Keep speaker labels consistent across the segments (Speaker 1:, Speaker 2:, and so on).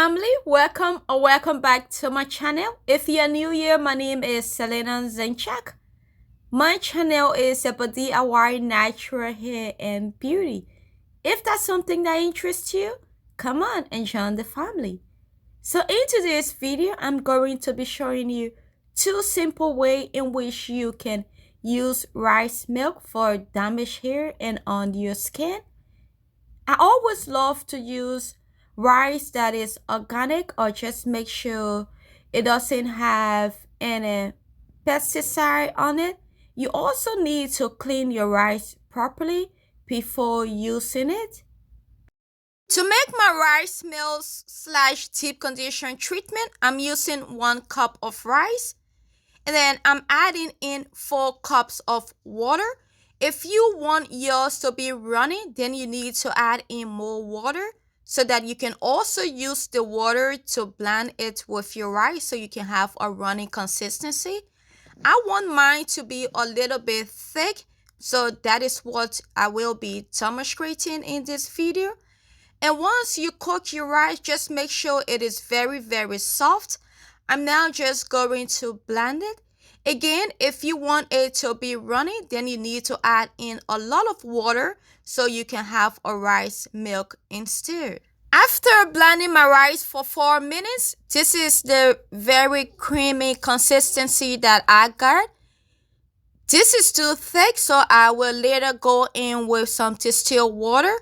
Speaker 1: family, welcome back to my channel. If you're new here, my name is selinazinchuk. My channel is about DIY natural hair and beauty. If that's something that interests you, come on and join the family. So in today's video, I'm going to be showing you two simple ways in which you can use rice milk for damaged hair and on your skin. I always love to use rice that is organic, or just make sure it doesn't have any pesticide on it. You also need to clean your rice properly before using it. To make my rice milk / deep condition treatment, I'm using 1 cup of rice, and then I'm adding in 4 cups of water. If you want yours to be runny, then you need to add in more water so that you can also use the water to blend it with your rice so you can have a runny consistency. I want mine to be a little bit thick, so that is what I will be demonstrating in this video. And once you cook your rice, just make sure it is very soft. I'm now just going to blend it. Again, if you want it to be runny, then you need to add in a lot of water so you can have a rice milk instead. After blending my rice for 4 minutes, this is the very creamy consistency that I got. This is too thick, so I will later go in with some distilled water.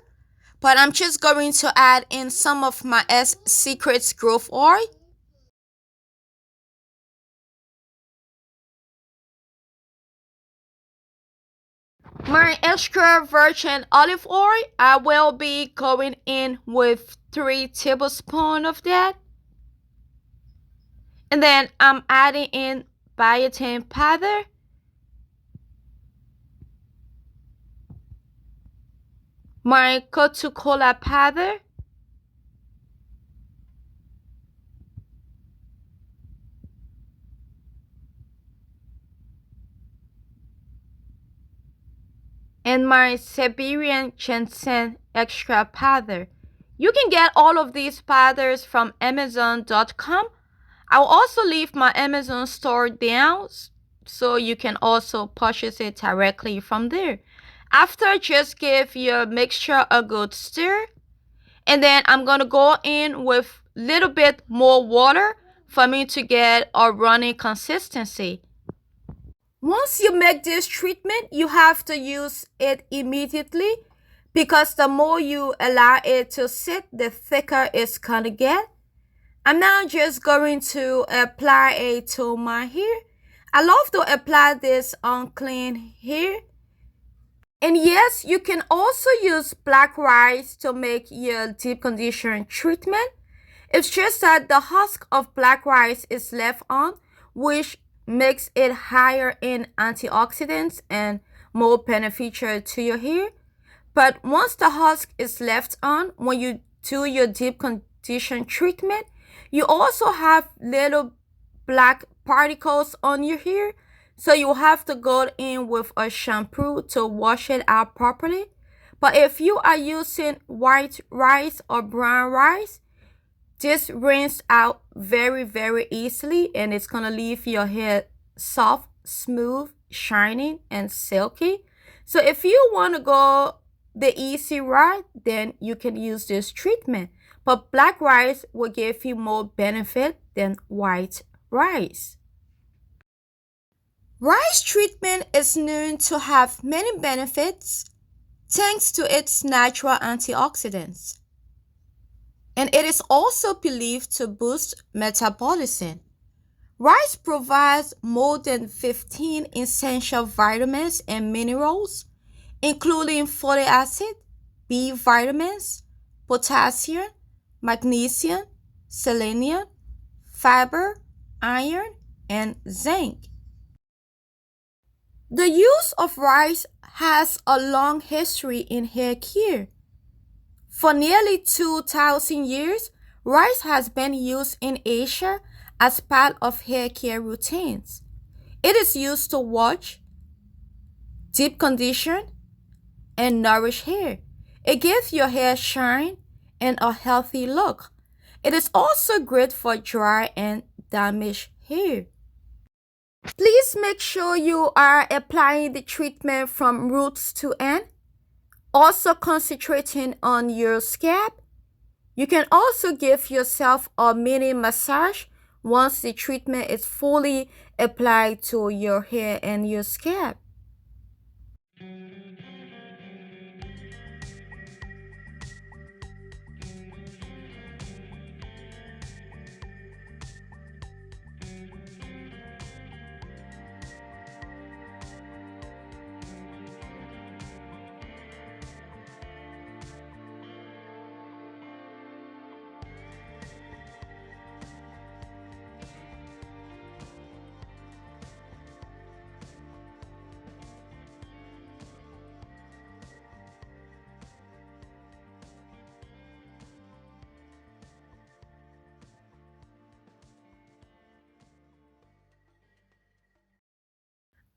Speaker 1: But I'm just going to add in some of my Secrets growth oil. My extra virgin olive oil, I will be going in with 3 tablespoons of that. And then I'm adding in biotin powder. My Coca-Cola powder. And my Siberian ginseng extra powder. You can get all of these powders from Amazon.com. I'll also leave my Amazon store down so you can also purchase it directly from there. After, just give your mixture a good stir. And then I'm going to go in with a little bit more water for me to get a runny consistency. Once you make this treatment, you have to use it immediately, because the more you allow it to sit, the thicker it's gonna get. I'm now just going to apply it to my hair. I love to apply this on clean hair. And yes, you can also use black rice to make your deep condition treatment. It's just that the husk of black rice is left on, which makes it higher in antioxidants and more beneficial to your hair. But once the husk is left on, when you do your deep condition treatment, you also have little black particles on your hair, so you have to go in with a shampoo to wash it out properly. But if you are using white rice or brown rice, just rinse out very easily, and it's gonna leave your hair soft, smooth, shining, and silky. So if you want to go the easy route, then you can use this treatment. But black rice will give you more benefit than white rice. Rice treatment is known to have many benefits thanks to its natural antioxidants. And it is also believed to boost metabolism. Rice provides more than 15 essential vitamins and minerals, including folic acid, B vitamins, potassium, magnesium, selenium, fiber, iron, and zinc. The use of rice has a long history in hair care. For nearly 2,000 years, rice has been used in Asia as part of hair care routines. It is used to wash, deep condition, and nourish hair. It gives your hair shine and a healthy look. It is also great for dry and damaged hair. Please make sure you are applying the treatment from roots to end, also concentrating on your scalp. You can also give yourself a mini massage once the treatment is fully applied to your hair and your scalp.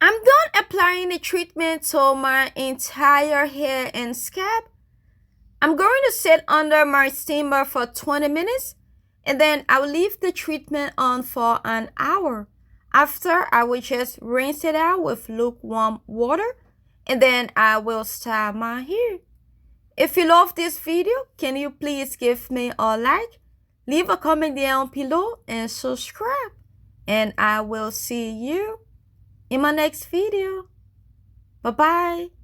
Speaker 1: I'm done applying the treatment to my entire hair and scalp. I'm going to sit under my steamer for 20 minutes and then I will leave the treatment on for an hour. After, I will just rinse it out with lukewarm water and then I will style my hair. If you love this video, can you please give me a like, leave a comment down below and subscribe. And I will see you in my next video. Bye bye.